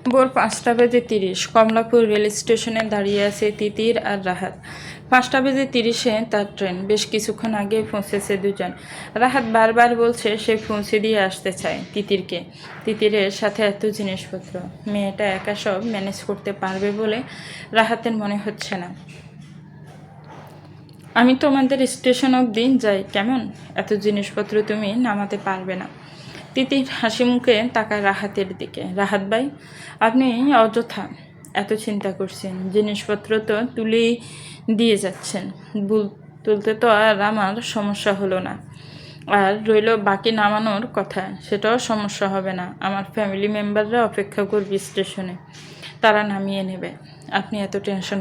ভোর 5:30 কমলাপুর রেল স্টেশনে দাঁড়িয়ে আছে তিতির আর রাহাত। 5:30 তার ট্রেন। বেশ কিছুক্ষণ আগে পৌঁছেছে দুজন। রাহাত বারবার বলছে সে পৌঁছে দিয়ে আসতে চায় তিতিরকে। তিতিরের সাথে এত জিনিসপত্র, মেয়েটা একা সব ম্যানেজ করতে পারবে বলে রাহাতের মনে হচ্ছে না। আমি তোমাদের স্টেশন অবধি যাই, কেমন? এত জিনিসপত্র তুমি নামাতে পারবে না। তিতির হাসি মুখে তাকায় রাহাতের দিকে। রাহাত ভাই, আপনি অযথা এত চিন্তা করছেন। জিনিসপত্র তো তুলেই দিয়ে যাচ্ছেন, তুলতে তো আর আমার সমস্যা হলো না। আর রইল বাকি নামানোর কথা, সেটাও সমস্যা হবে না। আমার ফ্যামিলি মেম্বাররা অপেক্ষা করবে স্টেশনে, তারা নামিয়ে নেবে। আপনি এত টেনশন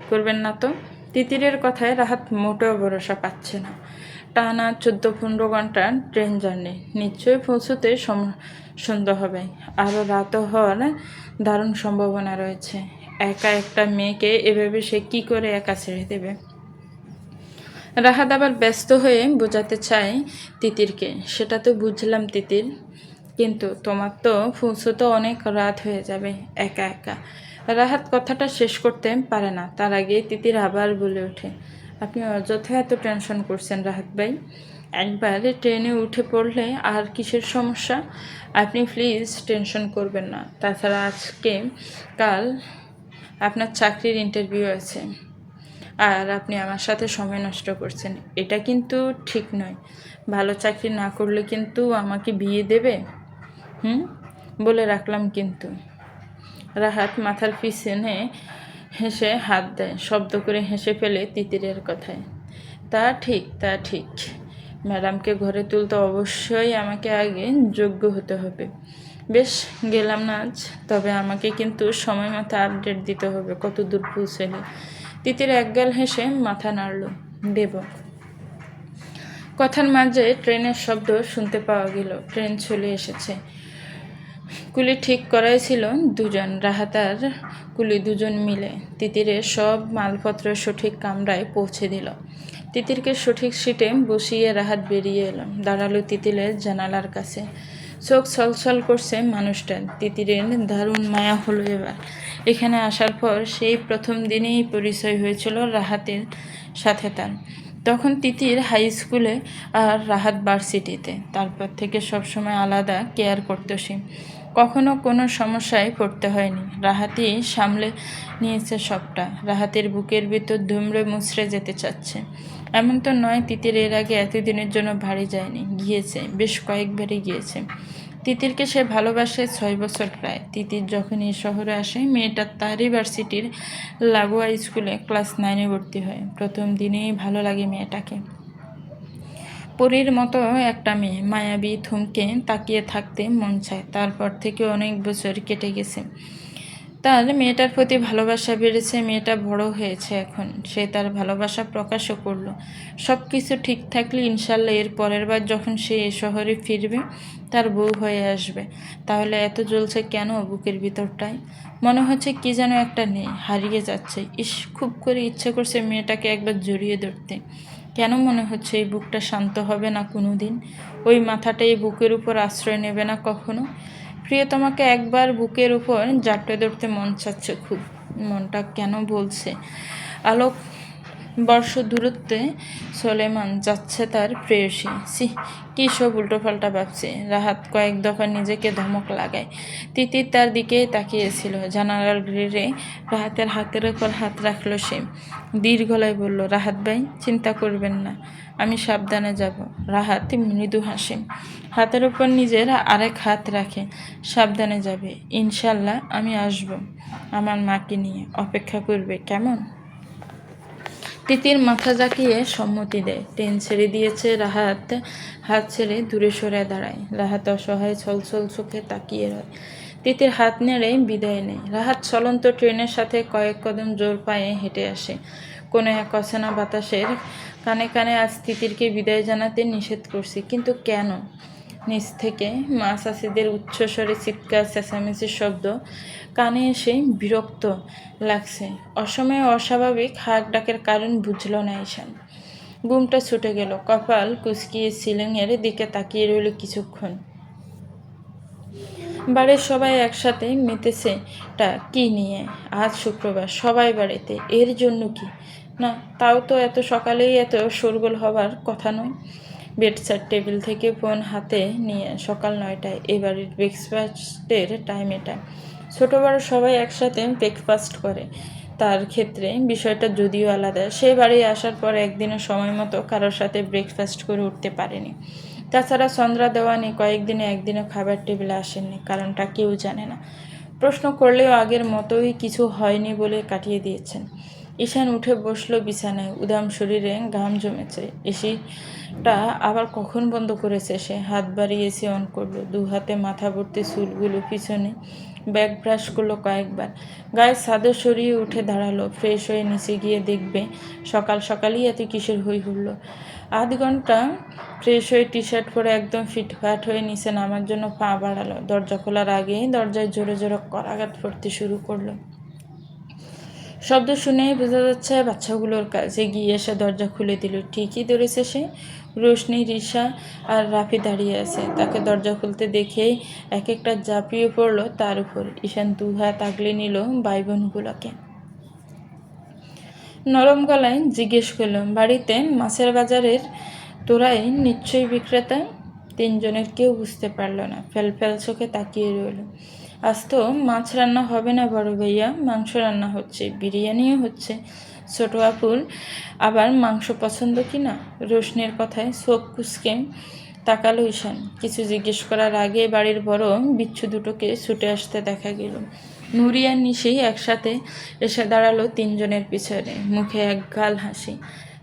করবেন না তো। তিতিরের কথায় রাহাত মোটেও ভরসা পাচ্ছে না। টানা 14-15 ঘন্টার ট্রেন জার্নি, নিশ্চয়ই পৌঁছতে সন্ধ্যা হবে। আরও রাতও হওয়ার দারুণ সম্ভাবনা রয়েছে। একা একটা মেয়েকে এভাবে সে কী করে একা ছেড়ে দেবে? রাহাত আবার ব্যস্ত হয়ে বোঝাতে চায় তিতিরকে, সেটা তো বুঝলাম তিতির, কিন্তু তোমার তো পৌঁছতে অনেক রাত হয়ে যাবে একা একা। রাহাত কথাটা শেষ করতে পারে না, তার আগে তিতির আবার বলে ওঠে, আপনি অযথা এত টেনশন করছেন রাহাত ভাই। একবার ট্রেনে উঠে পড়লে আর কিসের সমস্যা? আপনি প্লিজ টেনশন করবেন না। তাছাড়া কাল আপনার চাকরির ইন্টারভিউ আছে, আর আপনি আমার সাথে সময় নষ্ট করছেন। এটা কিন্তু ঠিক নয়। ভালো চাকরি না করলে কিন্তু আমাকে বিয়ে দেবে। বলে রাখলাম কিন্তু। রাহাত মাথার পিছনে হেসে হাত দেয়, শব্দ করে হেসে ফেলে তিতিরের কথায়। তা ঠিক। ম্যাডামকে ঘরে তুলতে অবশ্যই আমাকে আগে যোগ্য হতে হবে। বেশ, গেলাম না আজ, তবে আমাকে কিন্তু সময় মতো আপডেট দিতে হবে কত দূর পৌঁছালে। তিতির একগাল হেসে মাথা নাড়ল। দেব। কথার মাঝে ট্রেনের শব্দ শুনতে পাওয়া গেল। ট্রেন চলে এসেছে। কুলি ঠিক করাই ছিল দুজন, রাহাত আর কুলি দুজন মিলে তিতিরের সব মালপত্র সঠিক কামরায় পৌঁছে দিল। তিতিরকে সঠিক সিটে বসিয়ে রাহাত বেরিয়ে এলো, দাঁড়ালো তিতিরের জানালার কাছে। চোখ ছলছল করছে মানুষটার। তিতিরের দারুণ মায়া হলো এবার। এখানে আসার পর সেই প্রথম দিনেই পরিচয় হয়েছিল রাহাতের সাথে তার। তখন তিতির হাই স্কুলে আর রাহাত ভার্সিটিতে। তারপর থেকে সবসময় আলাদা কেয়ার করতো সে। কখনো কোনো সমস্যায় পড়তে হয়নি। রাহাতই সামলে নিয়েছে সবটা। রাহাতের বুকের ভিতর দুমড়ে মুচড়ে যেতে চাচ্ছে। এমন তো নয় তিতির এর আগে এতদিনের জন্য বাড়ি যায়নি, গিয়েছে, বেশ কয়েকবারই গিয়েছে। তিতিরকে সে ভালোবাসে 6 বছর প্রায়। তিতির যখন এই শহরে আসে, মেয়েটা তারই ভার্সিটির লাগোয়া স্কুলে ক্লাস 9-এ ভর্তি হয়। প্রথম দিনেই ভালো লাগে মেয়েটাকে। পরীর মতো একটা মেয়ে, মায়াবী, থমকে তাকিয়ে থাকতে মন চায়। তারপর থেকে অনেক বছর কেটে গেছে। তার মেয়েটার প্রতি ভালোবাসা বেড়েছে। মেয়েটা বড় হয়েছে এখন, সে তার ভালোবাসা প্রকাশও করলো। সব কিছু ঠিক থাকলে ইনশাল্লাহ এর পরের বার যখন সে এ শহরে ফিরবে, তার বউ হয়ে আসবে। তাহলে এত জ্বলছে কেন বুকের ভিতরটায়? মনে হচ্ছে কি যেন একটা নেই, হারিয়ে যাচ্ছে। খুব করে ইচ্ছে করছে মেয়েটাকে একবার জড়িয়ে ধরতে। কেন মনে হচ্ছে এই বুকটা শান্ত হবে না কোনো দিন? ওই মাথাটা এই বুকের উপর আশ্রয় নেবে না কখনো? প্রিয়তমাকে একবার বুকের উপর জাপটে ধরতে মন চাচ্ছে খুব। মনটা কেন বলছে আলোক বর্ষ দূরত্বে সোলেমান যাচ্ছে তার প্রেয়সী। কী সব উল্টোপাল্টা ভাবছে। রাহাত কয়েক দফা নিজেকে ধমক লাগায়। তিতির তার দিকেই তাকিয়েছিল। জানালার গ্রিলে রাহাতের হাতের ওপর হাত রাখলো সে। দীর্ঘ গলায় বলল, রাহাত ভাই, চিন্তা করবেন না, আমি সাবধানে যাব। রাহাত মৃদু হাসে, হাতের উপর নিজের আরেক হাত রাখে। সাবধানে যাবে ইনশাল্লাহ, আমি আসব। আমার মাকে নিয়ে অপেক্ষা করবে, কেমন? তিতির মাথা ঝাঁকিয়ে সম্মতি দেয়। ট্রেন ছেড়ে দিয়েছে। রাহাত হাত ছেড়ে দূরে সরে দাঁড়ায়। রাহাত অসহায় ছলছল চোখে তাকিয়ে রয়। তিতির হাত নেড়ে বিদায় নেয়। রাহাত চলন্ত ট্রেনের সাথে কয়েক কদম জোর পায়ে হেঁটে আসে। কোনো এক অচেনা বাতাসের কানে কানে আজ তিতিরকে বিদায় জানাতে নিষেধ করছি, কিন্তু কেন? নিচ থেকে মা চাষিদের উচ্চস্বরে চিৎকার চেঁচামেচির শব্দ কানে এসে বিরক্ত লাগছে। অসময়ে অস্বাভাবিক হাঁক ডাকের কারণ বুঝল না ঈশান। ঘুমটা ছুটে গেল। কপাল কুঁচকিয়ে সিলিংয়ের দিকে তাকিয়ে রইল কিছুক্ষণ। বাড়ির সবাই একসাথে মেতেছে টা কি নিয়ে? আজ শুক্রবার, সবাই বাড়িতে, এর জন্য কি? না, তাও তো এত সকালেই এত শোরগোল হবার কথা নয়। বেডসাইড টেবিল থেকে ফোন হাতে নিয়ে সকাল 9টায় এ বাড়ির ব্রেকফাস্টের টাইম এটা। ছোটো বড় সবাই একসাথে ব্রেকফাস্ট করে। তার ক্ষেত্রে বিষয়টা যদিও আলাদা, সে বাড়ি আসার পর একদিনও সময় মতো কারোর সাথে ব্রেকফাস্ট করে উঠতে পারেনি। তাছাড়া চন্দ্রা দেওয়ানি কয়েকদিনে একদিনও খাবার টেবিলে আসেননি, কারণটা কেউ জানে না। প্রশ্ন করলেও আগের মতোই কিছু হয়নি বলে কাটিয়ে দিয়েছেন। ঈশান উঠে বসলো বিছানায়, উদাম শরীরে ঘাম জমেছে। এসিটা আবার কখন বন্ধ করেছে সে? হাত বাড়িয়ে এসি অন করলো, দু হাতে মাথা ভর্তি চুলগুলো পিছনে ব্যাক ব্রাশ করলো কয়েকবার। গায়ে চাদর সরিয়ে উঠে দাঁড়ালো, ফ্রেশ হয়ে নিচে গিয়ে দেখবে সকাল সকালই এত কিসের হই হুল্লো। আধ ঘন্টা ফ্রেশ হয়ে টি শার্ট পরে একদম ফিটফাট হয়ে নিচে নামার জন্য পা বাড়ালো। দরজা খোলার আগেই দরজায় জোরে জোরে করাঘাত পড়তে শুরু করলো। শব্দ শুনেই বোঝা যাচ্ছে বাচ্চাগুলোর কাছে গিয়ে এসে দরজা খুলে দিল। ঠিকই ধরেছে সে। রোশনি, রিশা আর রাফি দাঁড়িয়ে আছে। তাকে দরজা খুলতে দেখেই এক একটা ঝাঁপিয়ে পড়লো তার উপর। ঈশান দু হাত আগলে নিল ভাই বোনগুলোকে। নরম গলায় জিজ্ঞেস করল, বাড়িতে মাছের বাজারের তোরাই নিশ্চয়ই বিক্রেতা? তিনজনের কেউ বুঝতে পারল না, ফেলফেল চোখে তাকিয়ে রইল। আজ তো মাছ রান্না হবে না বড় ভাইয়া, মাংস রান্না হচ্ছে, বিরিয়ানিও হচ্ছে। ছোট আপুর আবার মাংস পছন্দ কি না? রোশনির কথায় চোখ কুঁচকে তাকালো ঈশান। কিছু জিজ্ঞেস করার আগে বাড়ির বড় বিচ্ছু দুটোকে ছুটে আসতে দেখা গেল। নুরি আর নিশি একসাথে এসে দাঁড়ালো তিনজনের পিছনে, মুখে এক গাল হাসি।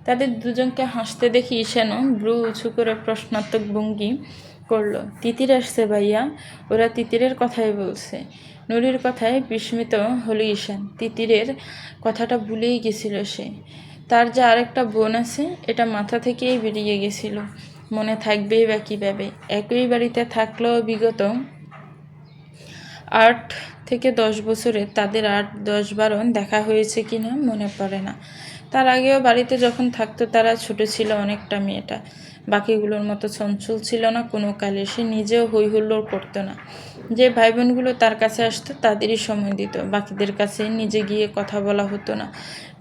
তাদের দুজনকে হাসতে দেখি ঈশানও ব্রু উঁচু করে প্রশ্নাত্মক ভঙ্গি করলো। তিতির আসছে ভাইয়া? ওরা তিতিরের কথাই বলছে। নুরির কথায় বিস্মিত হলো ঈশান। তিতিরের কথাটা ভুলেই গেছিল সে। তার যে আরেকটা বোন আছে এটা মাথা থেকেই বেরিয়ে গেছিল। মনে থাকবেই বা কীভাবে? একই বাড়িতে থাকলেও বিগত 8 থেকে 10 বছরে তাদের 8-10 বার দেখা হয়েছে কিনা মনে পড়ে না। তার আগেও বাড়িতে যখন থাকতো তারা ছোট ছিল অনেকটা, মেয়েটা বাকিগুলোর মতো চঞ্চল ছিল না কোনো কালে। সে নিজেও হই হুল্লোড় করতো না। যে ভাই বোনগুলো তার কাছে আসতো তাদেরই সময় দিত, বাকিদের কাছে নিজে গিয়ে কথা বলা হতো না।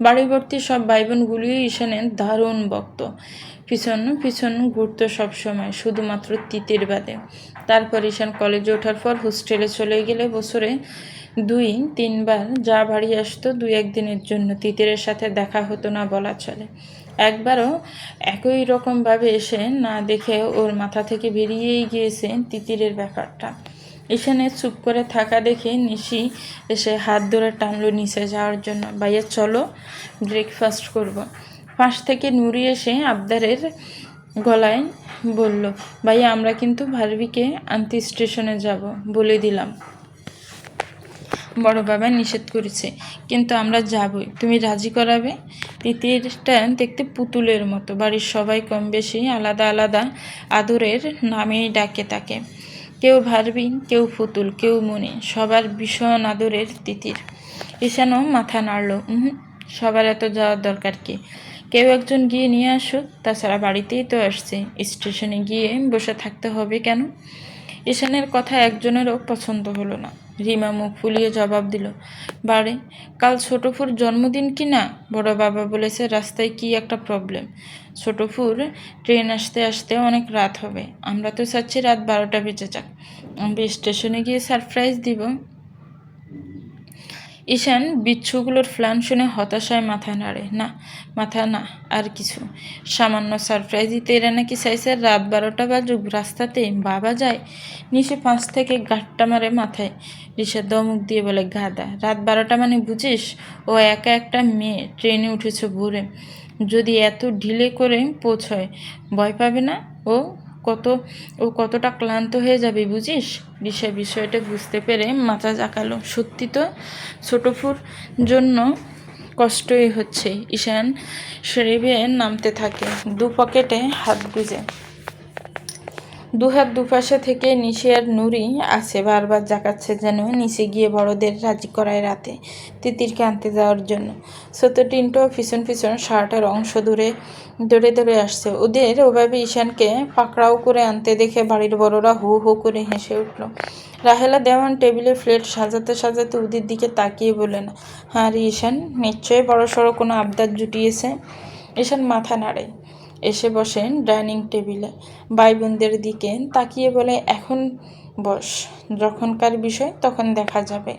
বাড়ি ভর্তি সব ভাই বোনগুলোই ঈশানের দারুণ বকত, পিছন পিছন ঘুরতো সবসময়, শুধুমাত্র তিতির বাদে। তারপর ঈশান কলেজে ওঠার পর হোস্টেলে চলে গেলে বছরে 2-3 বার যা বাড়ি আসতো 2-1 দিনের জন্য। তিতিরের সাথে দেখা হতো না বলা চলে। একবারও একই রকমভাবে এসে না দেখে ওর মাথা থেকে বেরিয়েই গিয়েছে তিতিরের ব্যাপারটা। ঈশানের চুপ করে থাকা দেখে নিশি এসে হাত ধরে টানলো নিচে যাওয়ার জন্য। ভাইয়া চলো, ব্রেকফাস্ট করব। পাশ থেকে নুরি এসে আবদারের গলায় বলল, ভাইয়া আমরা কিন্তু ভার্বিকে আনতে স্টেশনে যাব, বলে দিলাম। বড় বাবা নিষেধ করেছে, কিন্তু আমরা যাবই, তুমি রাজি করাবে? তিতিরটা দেখতে পুতুলের মতো। বাড়ির সবাই কম বেশি আলাদা আলাদা আদরের নামেই ডাকে তাকে। কেউ ভার্বি, কেউ পুতুল, কেউ মনি, সবার ভীষণ আদরের তিতির। ঈশানও মাথা নাড়ল। সবার এত যাওয়ার দরকার কি? কেউ একজন গিয়ে নিয়ে আসুক, তাছাড়া বাড়িতেই তো আসছে, স্টেশনে গিয়ে বসে থাকতে হবে কেন? ঈশানের কথা একজনেরও পছন্দ হলো না। রিমা মুখ ফুলিয়ে জবাব দিল, বাড়ে কাল ছোটফুর জন্মদিন কি না? বড় বাবা বলেছে রাস্তায় কি একটা প্রবলেম। ছোটফুর ট্রেন আসতে আসতে অনেক রাত হবে, আমরা তো চাচ্ছি রাত 12টা বেজে যাক, আমরা স্টেশনে গিয়ে সারপ্রাইজ দিব। ঈশান বিচ্ছুগুলোর প্ল্যান শুনে হতাশায় মাথা নাড়ে। না, মাথা না, আর কিছু সামান্য সারপ্রাইজ দিতে এরা নাকি চাইছে রাত 12টা বাজুক, রাস্তাতে বাবা যায়। নিশে 5 থেকে গাঁটটা মারে মাথায়। রিসা দমক দিয়ে বলে, গাদা, রাত 12টা মানে বুঝিস? ও একা একটা মেয়ে, ট্রেনে উঠেছে ভোরে, যদি এত ঢিলে করে পৌঁছয় ভয় পাবে না? ও কতটা ক্লান্ত হয়ে যাবে বুঝিস? রিসা বিষয়টা বুঝতে পেরে মাথা জাকালো। সত্যি তো, ছোটফুর জন্য কষ্টই হচ্ছে। ঈশান শরীরে নামতে থাকে, দু পকেটে হাত গুজে। দুহাত দুপাশে থেকে নিশি আর নুরি আছে, বারবার জাগাচ্ছে যেন নিচে গিয়ে বড়দের রাজি করায় রাতে তিতিরকে আনতে যাওয়ার জন্য। ছোট টিনটো পিছন পিছন শার্টের অংশ দূরে দৌড়ে দৌড়ে আসছে। ওদের ওভাবে ঈশানকে পাকড়াও করে আনতে দেখে বাড়ির বড়রা হু হু করে হেসে উঠল। রাহেলা দেওয়ান টেবিলে প্লেট সাজাতে সাজাতে ওদের দিকে তাকিয়ে বললেন, হ্যাঁ রে ঈশান, নিশ্চয়ই বড়সড় কোনো আবদার জুটিয়েছে। ঈশান মাথা নাড়ে, এসে বসেন ডাইনিং টেবিলে। ভাই বোনদের দিকে তাকিয়ে বলে, এখন বস, যখনকার বিষয় তখন দেখা যাবে।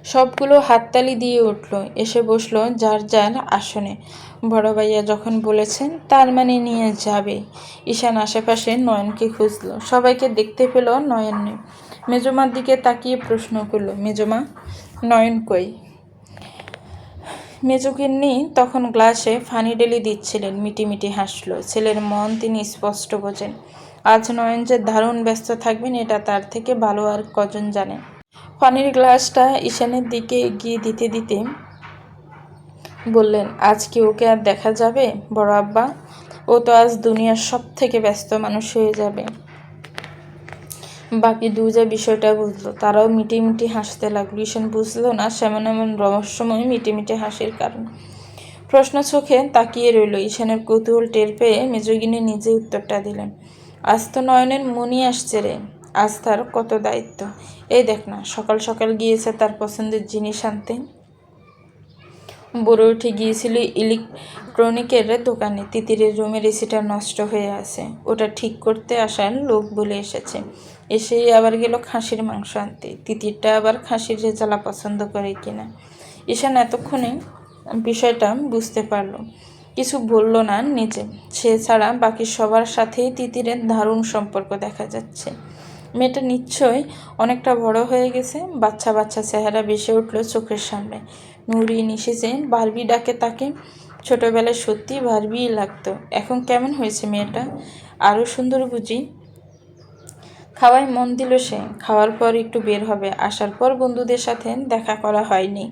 সবগুলো হাততালি দিয়ে উঠল, এসে বসলো যার যার আসনে। বড় ভাইয়া যখন বলেছেন তার মানে নিয়ে যাবে। ঈশান আশেপাশে নয়নকে খুঁজলো, সবাইকে দেখতে পেল, নয়ন নেই। মেজমার দিকে তাকিয়ে প্রশ্ন করলো, মেজমা, নয়ন কই? মেজগিন্নি তখন গ্লাসে পানি ঢেলে দিচ্ছিলেন, মিটিমিটি হাসলো। ছেলের মন তিনি স্পষ্ট বোঝেন। আজ নয়ন যে দারুণ ব্যস্ত থাকবেন এটা তার থেকে ভালো আর কজন জানে। পানির গ্লাসটা ঈশানের দিকে এগিয়ে দিতে দিতে বললেন, আজ কি ওকে আর দেখা যাবে বড় আব্বা? ও তো আজ দুনিয়ার সব থেকে ব্যস্ত মানুষ হয়ে যাবে। বাকি দুজা বিষয়টা বুঝলো, তারাও মিটিমিটি হাসতে লাগলো। ঈশান বুঝলো না সেমন এমন রহস্যময় মিটিমিটি হাসির কারণ। প্রশ্ন চোখে তাকিয়ে রইল। ঈশানের কৌতূহল টের পেয়ে মেজগিনি নিজে উত্তরটা দিলেন, আজ তো নয়নের মনি আসছে রে, আজ তার কত দায়িত্ব। এই দেখ না, সকাল সকাল গিয়েছে তার পছন্দের জিনিস আনতে। বড় উঠে গিয়েছিল ইলেকট্রনিকের দোকানে। তিতিরের রুমের এসিটা নষ্ট হয়ে আছে, ওটা ঠিক করতে আসার লোক বলে এসেছে। এসেই আবার গেল খাসির মাংস আনতে। তিতিরটা আবার খাসির রেজালা পছন্দ করে কিনা। ঈশান এতক্ষণে বিষয়টা বুঝতে পারল, কিছু বলল না নিজে। সে ছাড়া বাকি সবার সাথেই তিতিরের দারুণ সম্পর্ক দেখা যাচ্ছে। মেয়েটা নিশ্চয় অনেকটা বড় হয়ে গেছে। বাচ্চা বাচ্চা চেহারা ভেসে উঠল চোখের সামনে। নুরি নিশেষে বারবি ডাকে তাকে। ছোটবেলায় সত্যি বারবিই লাগতো। এখন কেমন হয়েছে মেয়েটা? আরও সুন্দর বুঝি? খাওয়ায় মন দিল সে। খাওয়ার পর একটু বের হবে, আসার পর বন্ধুদের সাথে দেখা করা হয়নি।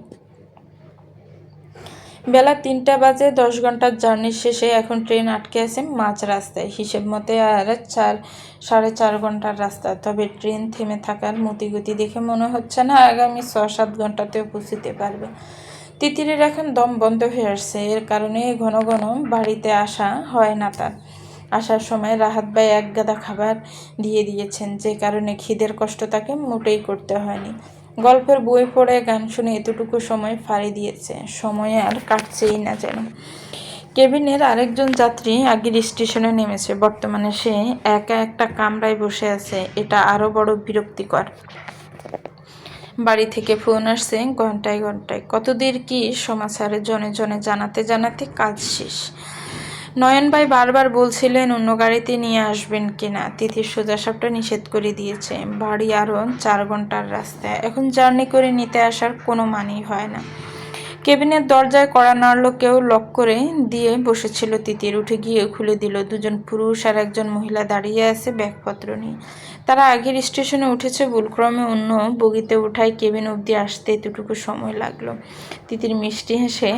বেলা ৩টা বাজে। 10 ঘন্টার জার্নির শেষে এখন ট্রেন আটকে আছে মাঝ রাস্তায়। হিসেব মতে আর 4.5 ঘন্টার রাস্তা। তবে ট্রেন থেমে থাকার মতিগতি দেখে মনে হচ্ছে না আগামী 6-7 ঘন্টাতেও পৌঁছতে পারবে। তিতিরের এখন দম বন্ধ হয়ে আসছে, এর কারণে ঘন ঘন বাড়িতে আসা হয় না তার। আসার সময় রাহাত ভাই এক গাদা খাবার দিয়ে দিয়েছেন, যে কারণে খিদের কষ্ট তাকে মোটেই করতে হয়নি। গল্পের বই পড়ে গান শুনে এতটুকু সময় ফাঁড়ি দিয়েছে, সময় আর কাটছেই না যেন। কেবিনের আরেকজন যাত্রী আগের স্টেশনে নেমেছে। বর্তমানে সে একা একটা কামরায় বসে আছে। এটা আরও বড় বিরক্তিকর। বাড়ি থেকে ফোন আসছে ঘন্টায় ঘন্টায়। কতদের কি সমাচার জনে জনে জানাতে জানাতে কাজ শেষ। নয়ন ভাই বারবার বলছিলেন অন্য গাড়িতে নিয়ে আসবেন কিনা। তিথির সোজাসাপটা নিষেধ করে দিয়েছে। বাড়ি আরও 4 ঘন্টার রাস্তা, এখন জার্নি করে নিতে আসার কোনো মানেই হয় না। কেবিনের দরজায় কড়া নাড়ল কেউ। লক করে দিয়ে বসেছিল তিতির। উঠে গিয়ে খুলে দিল। দুজন পুরুষ আর একজন মহিলা দাঁড়িয়ে আছে ব্যাগপত্র নিয়ে। তারা আগের স্টেশনে উঠেছে, ভুলক্রমে অন্য বগিতে উঠায় কেবিন অবধি আসতে এতটুকু সময় লাগলো। তিতির মিষ্টি হেসে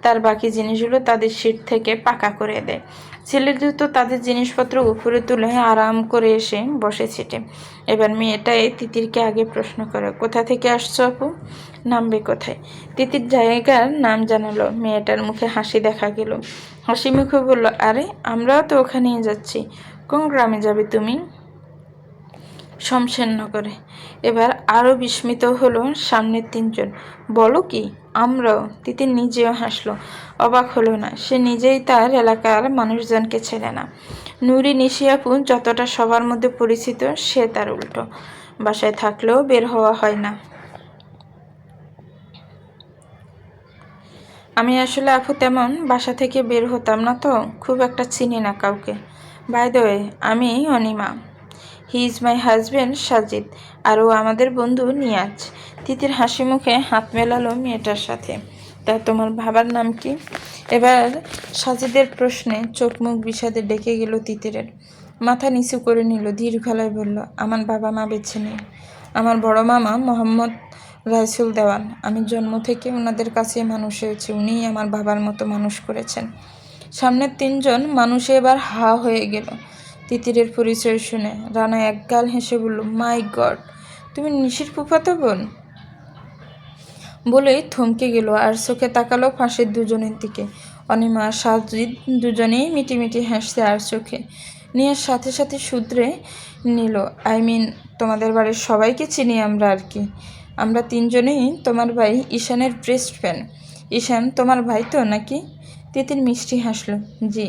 তার বাকি জিনিসগুলো তাদের সিট থেকে পাকা করে দেয়। ছেলে দুটো তাদের জিনিসপত্র উপরে তুলে আরাম করে এসে বসে ছিটে। এবার মেয়েটাই তিতিরকে আগে প্রশ্ন করে, কোথা থেকে আসছো আপু? নামবে কোথায়? তিতির জায়গার নাম জানালো। মেয়েটার মুখে হাসি দেখা গেল। হাসি মুখে বলল, আরে আমরাও তো ওখানেই যাচ্ছি। কোন গ্রামে যাবে তুমি? শমশেরনগরে। এবার আরও বিস্মিত হলো সামনের 3 জন। বলো কি, আমরাও? তিতির নিজেও হাসলো। অবাক হলো না, সে নিজেই তার এলাকার মানুষজনকে ছেড়ে না। নুরি নিশিয়াপু যতটা সবার মধ্যে পরিচিত, সে তার উল্টো। বাসায় থাকলেও বের হওয়া হয় না। আমি আসলে আপু তেমন বাসা থেকে বের হতাম না, তো খুব একটা চিনি না কাউকে। বাই দ্য ওয়ে, আমি Anima. He is my husband Sajid, আর ও আমাদের বন্ধু নিয়াজ। তিতির হাসি মুখে হাত মেলালো মেয়েটার সাথে। তা তোমার বাবার নাম কি? এবার সাজিদের প্রশ্নে চোখ মুখ বিষাদে ডেকে গেল তিতিরের। মাথা নিচু করে নিল, ধীর গলায় বলল, আমার বাবা মা বেঁচে নেই। আমার বড় মামা মোহাম্মদ রাইসুল দেওয়ান। আমি জন্ম থেকে ওনাদের কাছে মানুষ হয়েছি। উনিই আমার বাবার মতো মানুষ করেছেন। সামনের 3 জন মানুষে এবার হা হয়ে গেল। তিতিরের পরিচয় শুনে রানা একগাল হেসে বলল, মাই গড, তুমি নিশির ফুফাতো বোন? বলেই থমকে গেল আর চোখে তাকালো পাশের দুজনের দিকে। অনিমা আর সাজিদ দুজনেই মিটিমিটি হাসছে আর চোখে নিয়ে সাথে সাথে শুধরে নিল, তোমাদের বাড়ির সবাইকে চিনি আমরা আর কি। আমরা তিনজনেই তোমার ভাই ঈশানের বেস্ট ফ্যান। ঈশান তোমার ভাই তো নাকি? তিতির মিষ্টি হাসলো, জি।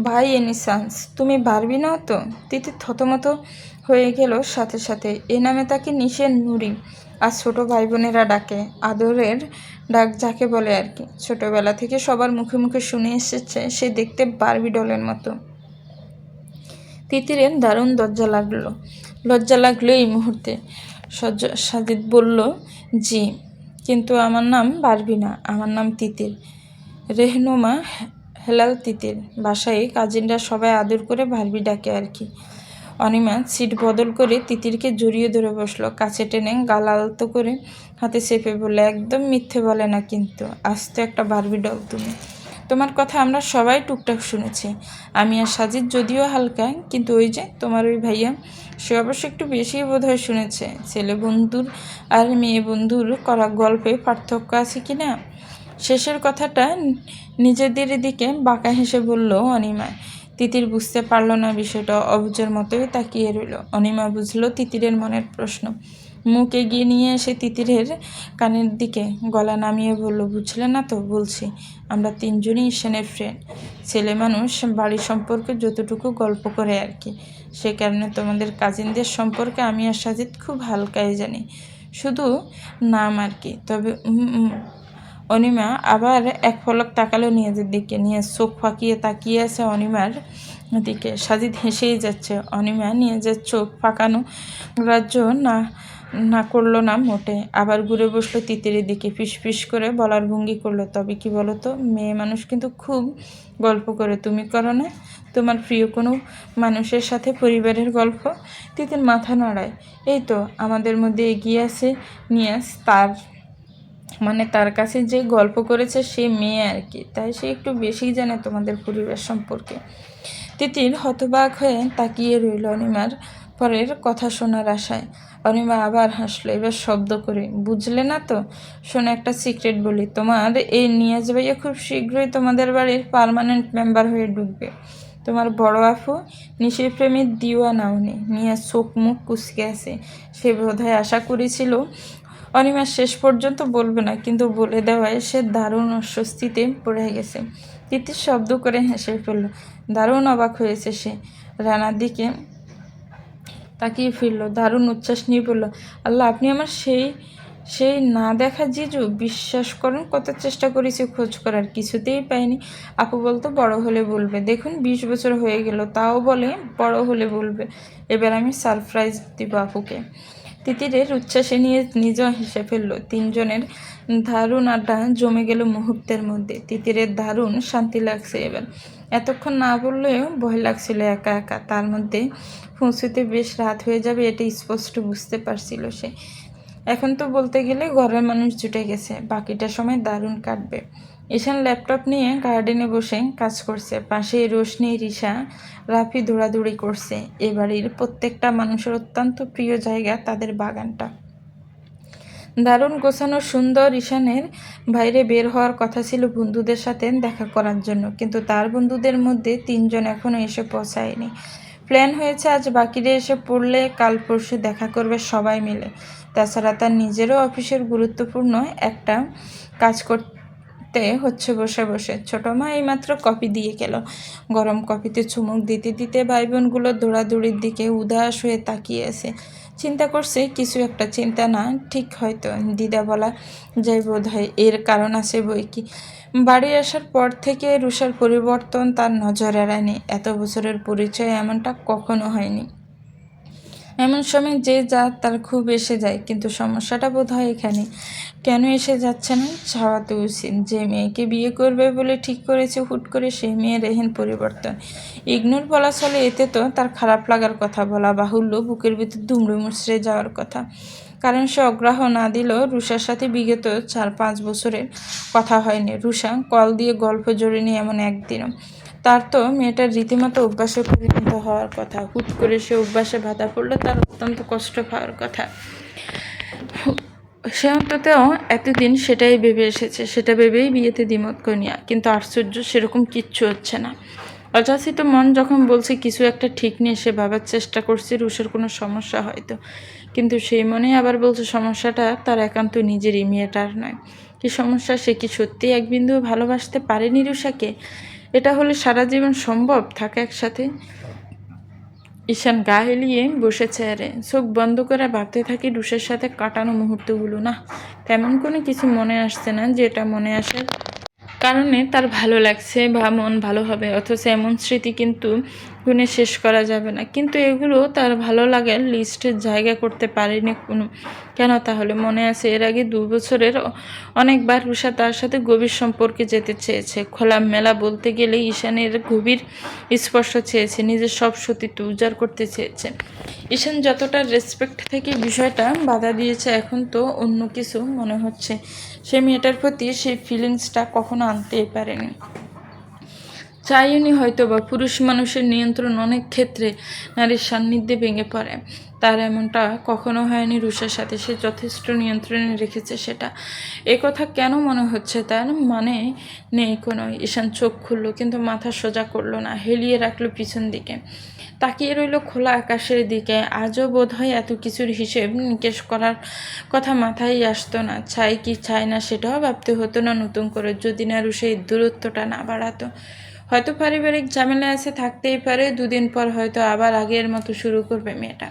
ভাই এনি চান্স? তুমি বারবি নাও তো? তিতির থতমত হয়ে গেল সাথে সাথে। এ নামে তাকে নিশের নুরি আর ছোট ভাই বোনেরা ডাকে, আদরের ডাক যাকে বলে আর কি। ছোটবেলা থেকে সবার মুখে মুখে শুনে এসেছে সে দেখতে বারবি ডলের মতো। তিতিরের দারুণ লজ্জা লাগলো এই মুহূর্তে। সাজিদ বলল, জি, কিন্তু আমার নাম বারবি না, আমার নাম তিতির, রেহনুমা হেলাল তিতির। বাসায় কাজিনরা সবাই আদর করে বারবি ডাকে আর কি। অনিমা সিট বদল করে তিতিরকে জড়িয়ে ধরে বসলো, কাছে টেনে গাল আলতো করে হাতে চেপে বললে, একদম মিথ্যে বলে না কিন্তু, আস্ত একটা বারবি ডল তুমি। তোমার কথা আমরা সবাই টুকটাক শুনেছি, আমি আর সাজিদ যদিও হালকা, কিন্তু ওই যে তোমার ওই ভাইয়া, সে অবশ্য একটু বেশিই বোধহয় শুনেছে। ছেলে বন্ধুর আর মেয়ে বন্ধুর করা গল্পে পার্থক্য আছে কি না? শেষের কথাটা নিজেদের দিকে বাঁকা হেসে বলল অনিমা। তিতির বুঝতে পারল না বিষয়টা, অবুঝের মতোই তাকিয়ে রইল। অনিমা বুঝলো তিতিরের মনের প্রশ্ন, মুখ এগিয়ে নিয়ে এসে তিতিরের কানের দিকে গলা নামিয়ে বলল, বুঝলে না তো? বলছি, আমরা তিনজনই ঈশানের ফ্রেন্ড। ছেলে মানুষ বাড়ি সম্পর্কে যতটুকু গল্প করে আর কি, সে কারণে তোমাদের কাজিনদের সম্পর্কে আমি আর সাজিদ খুব হালকাই জানি, শুধু নাম আর কি। তবে অনিমা আবার এক পলক তাকালো নিজের দিকে, নিয়ে চোখ ফাঁকিয়ে তাকিয়ে আছে অনিমার দিকে। সাজিদ হেসেই যাচ্ছে। অনিমা নিজের চোখ ফাঁকানো গ্রাহ্য না করলো না মোটে, আবার ঘুরে বসলো তিতিরের দিকে, ফিস করে বলার ভঙ্গি করলো, তবে কি বলো তো, মেয়ে মানুষ কিন্তু খুব গল্প করে, তুমি করো না? তোমার প্রিয় কোনো মানুষের সাথে পরিবারের গল্প? তিতির মাথা নাড়ায়, এই তো আমাদের মধ্যে এগিয়ে আছে নিয়াজ, তার কাছে যে গল্প করেছে সে মেয়ে আর কি, তাই সে একটু বেশিই জানে তোমাদের পরিবার সম্পর্কে। তিতির হতবাক হয়ে তাকিয়ে রইল অনিমার পরের কথা শোনার আশায়। অনিমা আবার হাসলো, এবার শব্দ করে, বুঝলে না তো? শোনো, একটা সিক্রেট বলি, তোমার এই নিয়াজ ভাইয়া খুব শীঘ্রই তোমাদের বাড়ির পার্মানেন্ট মেম্বার হয়ে ঢুকবে। তোমার বড় আফু নিশির প্রেমের দিওয়ানা উনি। নিয়াজ চোখ মুখ কুচকে আছে, সে বোধহয় আশা করেছিল অনিমা শেষ পর্যন্ত বলবে না, কিন্তু বলে দেওয়ায় সে দারুণ অস্বস্তিতে পড়ে গেছে। তিতির শব্দ করে হেসে ফেলল, দারুণ অবাক হয়েছে সে। রানার দিকে তাকিয়ে ফিরল, দারুণ উচ্ছ্বাস নিয়ে বলল, আল্লাহ, আপনি আমার সেই না দেখা জিজু? বিশ্বাস করুন, কত চেষ্টা করেছি খোঁজ করার, কিছুতেই পাইনি। আপু বলতো বড় হলে বলবে, দেখুন 20 বছর হয়ে গেল, তাও বলে বড় হলে বলবে। এবার আমি সারপ্রাইজ দিব আপুকে। তিতিরের উচ্ছ্বাসে নিয়ে নিজেও হেসে ফেলল। তিনজনের দারুণ আড্ডা জমে গেল মুহূর্তের মধ্যে। তিতিরের দারুণ শান্তি লাগছে এবার। এতক্ষণ না বললেও ভয় লাগছিল একা একা, তার মধ্যে পৌঁছতে বেশ রাত হয়ে যাবে এটা স্পষ্ট বুঝতে পারছিল সে। এখন তো বলতে গেলে ঘরের মানুষ জুটে গেছে, বাকিটা সময় দারুণ কাটবে। ঈশান ল্যাপটপ নিয়ে গার্ডেনে বসে কাজ করছে, পাশেই রোশনি, রিশা, রাফি দৌড়াদৌড়ি করছে। এ বাড়ির প্রত্যেকটা মানুষের অত্যন্ত প্রিয় জায়গা তাদের বাগানটা। দারুণ গোছানো সুন্দর। ঈশানের বাইরে বের হওয়ার কথা ছিল বন্ধুদের সাথে দেখা করার জন্য, কিন্তু তার বন্ধুদের মধ্যে 3 জন এখনও এসে পৌঁছায়নি। প্ল্যান হয়েছে আজ বাকিরা এসে পড়লে কাল পরশু দেখা করবে সবাই মিলে। তাছাড়া তার নিজেরও অফিসের গুরুত্বপূর্ণ একটা কাজ করতে হচ্ছে বসে বসে। ছোটো মা এইমাত্র কফি দিয়ে গেল। গরম কফিতে চুমুক দিতে দিতে ভাই বোনগুলো দৌড়াদৌড়ির দিকে উদাস হয়ে তাকিয়ে আছে। চিন্তা করছে কিছু একটা, চিন্তা না ঠিক হয়তো দ্বিধা বলা যায় বোধ হয়, এর কারণ আছে বই কি। বাড়ি আসার পর থেকে রুষার পরিবর্তন তার নজর এড়ায়নি। এত বছরের পরিচয় এমনটা কখনো হয়নি। এমন সময় যে যা তার খুব এসে যায়, কিন্তু সমস্যাটা বোধ হয় এখানে। কেন এসে যাচ্ছে না? চাওয়া তো উচিত। যে মেয়েকে বিয়ে করবে বলে ঠিক করেছে, হুট করে সেই মেয়ের এহেন পরিবর্তন। ইগনোর বলা চলে, এতে তো তার খারাপ লাগার কথা, বলা বাহুল্য বুকের ভিতর দুমড়ে মুচড়ে যাওয়ার কথা। কারণ সে অগ্রাহ্য না দিলেও রুষার সাথে বিগত 4-5 বছরের কথা হয়নি। রুষা কল দিয়ে গল্প জোড়েনি এমন একদিনও। তার তো মেয়েটার রীতিমতো অভ্যাসে পরিণত হওয়ার কথা। হুট করে সে অভ্যাসে বাধা পড়লে তার অত্যন্ত কষ্ট পাওয়ার কথা। সে অন্তত এতদিন সেটাই ভেবে এসেছে, সেটা ভেবেই বিয়েতে দ্বিমত করিয়া। কিন্তু আশ্চর্য, সেরকম কিচ্ছু হচ্ছে না। অযাচিত মন যখন বলছে কিছু একটা ঠিক নিয়ে, সে ভাবার চেষ্টা করছে রুষের কোনো সমস্যা হয়তো, কিন্তু সেই মনে আবার বলছে সমস্যাটা তার একান্ত নিজেরই, মেয়েটার নয়। কি সমস্যা? সে কি সত্যিই এক বিন্দু ভালোবাসতে পারেনি রুষাকে? এটা হলে সারা জীবন সম্ভব থাকা একসাথে? ঈশান গা এলিয়ে বসেছে আরে, চোখ বন্ধ করে ভাবতে থাকি রুষের সাথে কাটানো মুহূর্তগুলো। না, তেমন কোনো কিছু মনে আসছে না যেটা মনে আসার কারণে তার ভালো লাগছে বা মন ভালো হবে, অথচ এমন স্মৃতি কিন্তু গুণে শেষ করা যাবে না। কিন্তু এগুলো তার ভালো লাগার লিস্টের জায়গা করতে পারেনি কোনো। কেন তাহলে? মনে আছে এর আগে 2 বছরের অনেকবার রুষা তার সাথে গভীর সম্পর্কে যেতে চেয়েছে। খোলামেলা বলতে গেলে ঈশানের গভীর স্পর্শ চেয়েছে, নিজের সব সতীত্ব উজাড় করতে চেয়েছে। ঈশান যতটা রেসপেক্ট থেকে বিষয়টা বাধা দিয়েছে, এখন তো অন্য কিছু মনে হচ্ছে। সে মেয়েটার প্রতি সেই ফিলিংসটা কখনো আনতেই পারেনি, চাইনি হয়তো বা। পুরুষ মানুষের নিয়ন্ত্রণ অনেক ক্ষেত্রে নারীর সান্নিধ্যে ভেঙে পড়ে, তার এমনটা কখনো হয়নি রুষার সাথে। সে যথেষ্ট নিয়ন্ত্রণে রেখেছে সেটা। এ কথা কেন মনে হচ্ছে তার? মানে নেই কোনো। ঈশান চোখ খুলল, কিন্তু মাথা সোজা করলো না, হেলিয়ে রাখলো পিছন দিকে, তাকিয়ে রইল খোলা আকাশের দিকে। আজও বোধ হয় এত কিছুর হিসেব নিকেশ করার কথা মাথায় আসতো না। চাই কি চাই না সেটাও ভাবতে হতো না নতুন করে, যদি না রুষা দূরত্বটা না বাড়াতো। হয়তো পারিবারিক ঝামেলা আছে, থাকতেই পারে। 2 দিন পর হয়তো আবার আগের মতো শুরু করবে মেয়েটা।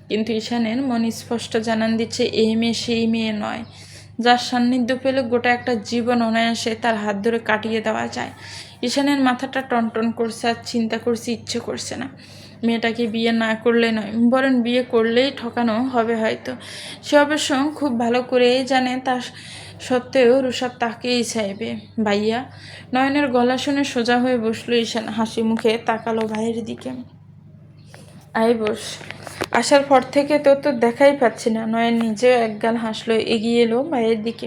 কিন্তু ঈশানের মন স্পষ্ট জানান দিচ্ছে, এই মেয়ে সেই মেয়ে নয় যার সান্নিধ্য পেলে গোটা একটা জীবন অনায়াসে তার হাত ধরে কাটিয়ে দেওয়া যায়। ঈশানের মাথাটা টনটন করছে, আর চিন্তা করছে, ইচ্ছে করছে না। মেয়েটাকে বিয়ে না করলে নয়, বরং বিয়ে করলেই ঠকানো হবে হয়তো। সে অবশ্য খুব ভালো করেই জানে তা সত্ত্বেও রুষা তাকেই চাইবে। ভাইয়া? নয়নের গলা শুনে সোজা হয়ে বসলো ঈশান, হাসি মুখে তাকালো ভাইয়ের দিকে। আয় বস। আসার পর থেকে তো দেখাই পাচ্ছি না। নয়ন নিজেও একগাল হাসলো, এগিয়ে এলো ভাইয়ের দিকে,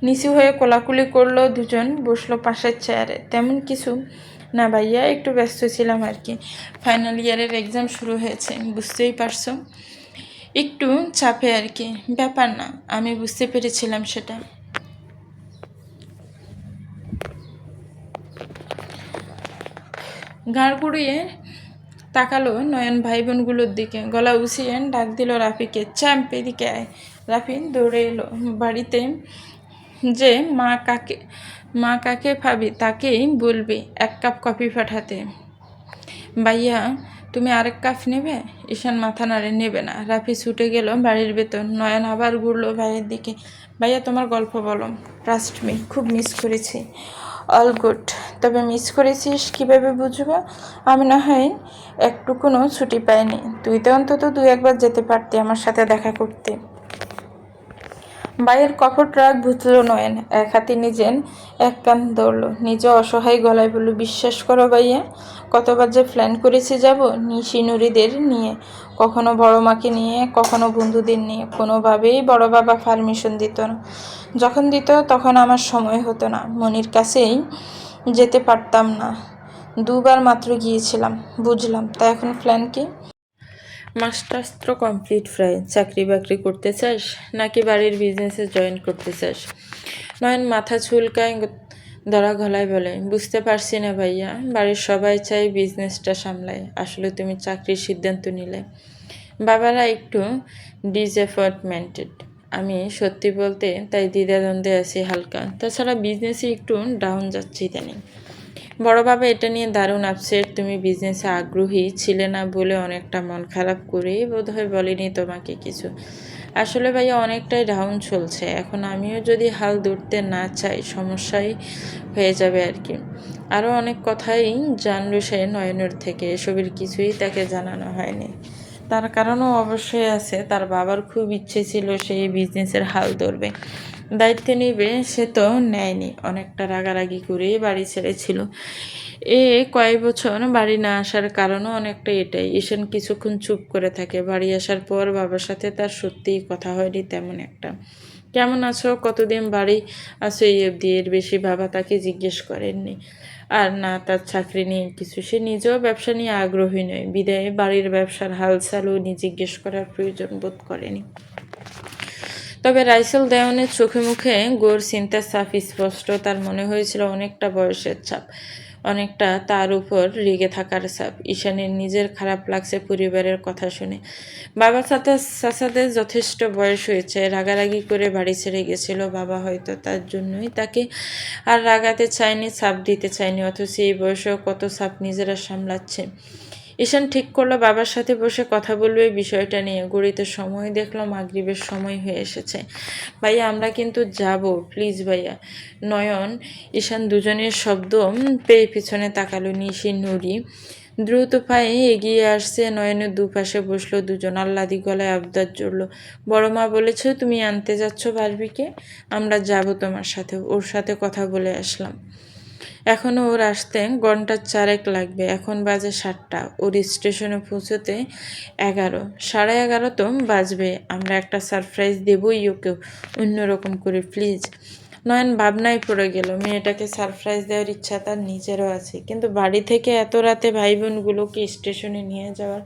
নিচু হয়ে কোলাকুলি করলো। দুজন বসলো পাশের চেয়ারে। তেমন কিছু না ভাইয়া, একটু ব্যস্ত ছিলাম আর কি। ফাইনাল ইয়ারের এক্সাম শুরু হয়েছে, বুঝতেই পারছো, একটু চাপে আর কি। ব্যাপার না, আমি বুঝতে পেরেছিলাম সেটা। গাড় কুড়িয়ে তাকালো নয়ন ভাই বোনগুলোর দিকে, গলা উঁচিয়ে ডাক দিল রাফিকে, চ্যাম্প এদিকে আয়। রাফি দৌড়ে এলো। বাড়িতে যে মা কাকে ভাবি তাকেই বলবি 1 কাপ কফি পাঠাতে। ভাইয়া, তুমি আরেক কাপ নেবে? ঈশান মাথা নাড়ে, নেবে না। রাফি ছুটে গেল বাড়ির ভেতর। নয়ন আবার ঘুরলো ভাইয়ের দিকে। ভাইয়া, তোমার গল্প বলো। ট্রাস্ট মি, খুব মিস করেছি। All good. তবে মিস করেছিস কীভাবে বুঝবো? আমি না হয় একটুকুনো ছুটি পাইনি। তুই তো অন্তত 2-1 বার যেতে পারতি আমার সাথে দেখা করতে। ভাইয়ের কপট রাগ বুঝলো নয়ন। এক হাতে নিজের এক কান ধরল, নিজে অসহায় গলায় বলল, বিশ্বাস করো ভাইয়া, কতবার যে প্ল্যান করেছি যাব নিশি নুরিদের নিয়ে, কখনো বড় মাকে নিয়ে, কখনো বন্ধুদের নিয়ে। কোনোভাবেই বড় বাবা পারমিশন দিত না। যখন দিত তখন আমার সময় হতো না, মনির কাছেই যেতে পারতাম না। 2 বার মাত্র গিয়েছিলাম। বুঝলাম। তা এখন প্ল্যান কি? মাস্টার্স তো কমপ্লিট প্রায়। চাকরি বাকরি করতে চাস, নাকি বাড়ির বিজনেসে জয়েন করতে চাস? নয়ন মাথা চুলকায়, ধরা গলায় বলে, বুঝতে পারছি না ভাইয়া। বাড়ির সবাই চাই বিজনেসটা সামলায়, আসলে তুমি চাকরির সিদ্ধান্ত নিলে। বাবারা একটু ডিসঅ্যাপয়েন্টমেন্টেড। আমি সত্যি বলতে তাই দ্বিধাদ্বন্দ্বে আছি হালকা। তাছাড়া বিজনেসে একটু ডাউন যাচ্ছে ইদানিং। বড় বাবা এটা নিয়ে দারুণ আপসেট। তুমি বিজনেসে আগ্রহী ছিলে না বলে অনেকটা মন খারাপ করেই বোধহয় বলিনি তোমাকে কিছু। আসলে ভাইয়া অনেকটাই ডাউন চলছে এখন। আমিও যদি হাল ধরতে না চাই সমস্যাই হয়ে যাবে আর কি। আরও অনেক কথাই জানলো সে নয়নের থেকে, এসবের কিছুই তাকে জানানো হয়নি। তার কারণও অবশ্যই আছে। তার বাবার খুব ইচ্ছে ছিল সেই বিজনেসের হাল ধরবে, দায়িত্ব নেবে। সে তো নেয়নি, অনেকটা রাগারাগি করেই বাড়ি ছেড়েছিল। কয়েক বছর বাড়ি না আসার কারণও অনেকটা এটাই। ঈশান কিছুক্ষণ চুপ করে থাকে। বাড়ি আসার পর বাবার সাথে তার সত্যিই কথা হয়নি তেমন একটা। কেমন আছো, কতদিন বাড়ি আছো, এই অবধি এর বেশি বাবা তাকে জিজ্ঞেস করেননি। আর না তার চাকরি নিয়ে কিছু, সে নিজেও ব্যবসা নিয়ে আগ্রহী নয় বিদায় বাড়ির ব্যবসার হালচালও উনি জিজ্ঞেস করার প্রয়োজন বোধ করেনি। তবে রাইসেল দেওয়ানের চোখে মুখে গোর চিন্তার ছাপ স্পষ্ট। তার মনে হয়েছিল অনেকটা বয়সের ছাপ, অনেকটা তার উপর রেগে থাকার ছাপ। ঈশানের নিজের খারাপ লাগছে পরিবারের কথা শুনে। বাবা চাচাদের যথেষ্ট বয়স হয়েছে, রাগারাগি করে বাড়ি ছেড়ে গেছিল। বাবা হয়তো তার জন্যই তাকে আর রাগাতে চায়নি, ছাপ দিতে চায়নি, অথচ এই বয়সেও কত ছাপ নিজেরা সামলাচ্ছে। ঈশান ঠিক করলো বাবার সাথে বসে কথা বলবে বিষয়টা নিয়ে। ঘড়িতে সময় দেখলো মাগরিবের সময় হয়ে এসেছে। ভাইয়া আমরা কিন্তু যাব, প্লিজ ভাইয়া। নয়ন ঈশান দুজনের শব্দ পেয়ে পিছনে তাকালো। নিশি নুরি দ্রুত পায়ে এগিয়ে আসছে, নয়নের দুপাশে বসলো দুজন। আহ্লাদি গলায় আবদার জড়লো, বড় মা বলেছে তুমি আনতে যাচ্ছ বারবিকে, আমরা যাব তোমার সাথে, ওর সাথে কথা বলে আসলাম। এখনও ওর আসতে ঘন্টা 4 লাগবে। এখন বাজে 7টা, ওর স্টেশনে পৌঁছতে 11, 11:30 তো বাজবে। আমরা একটা সারপ্রাইজ দেবই ওকে, অন্যরকম করে প্লিজ। নয়ন ভাবনায় পড়ে গেল। মেয়েটাকে সারপ্রাইজ দেওয়ার ইচ্ছা তার নিজেরও আছে, কিন্তু বাড়ি থেকে এত রাতে ভাই বোনগুলোকে স্টেশনে নিয়ে যাওয়ার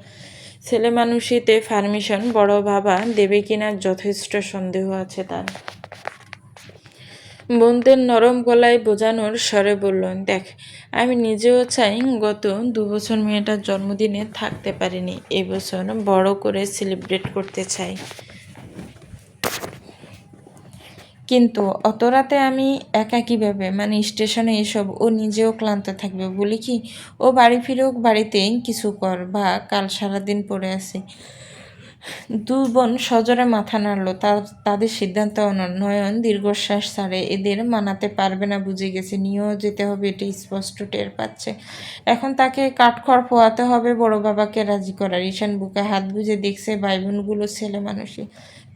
ছেলে মানুষইতে পারমিশন বড় বাবা দেবে কিনা যথেষ্ট সন্দেহ আছে তার। বোনদের নরম গলায় বোঝানোর স্বরে বলল, দেখ আমি নিজেও চাই, গত 2 বছর মেয়েটার জন্মদিনে থাকতে পারিনি, এবছর বড় করে সেলিব্রেট করতে চাই। কিন্তু অত রাতে আমি একা কীভাবে, মানে স্টেশনে এসব, ও নিজেও ক্লান্ত থাকবে বলি কি, ও বাড়ি ফিরেও বাড়িতে কিছু কর, বা কাল সারাদিন পড়ে আসি। দুই বোন সজোরে মাথা নাড়ল। তাদের সিদ্ধান্ত নয়ন দীর্ঘশ্বাস ছাড়ে। এদের মানাতে পারবে না বুঝে গেছে, নিয়েও যেতে হবে, এটা স্পষ্ট টের পাচ্ছে। এখন তাকে কাঠখড় পোয়াতে হবে বড় বাবাকে রাজি করার। ঈশান বুকে হাত বুঝে দেখছে ভাই বোনগুলো ছেলে মানুষই,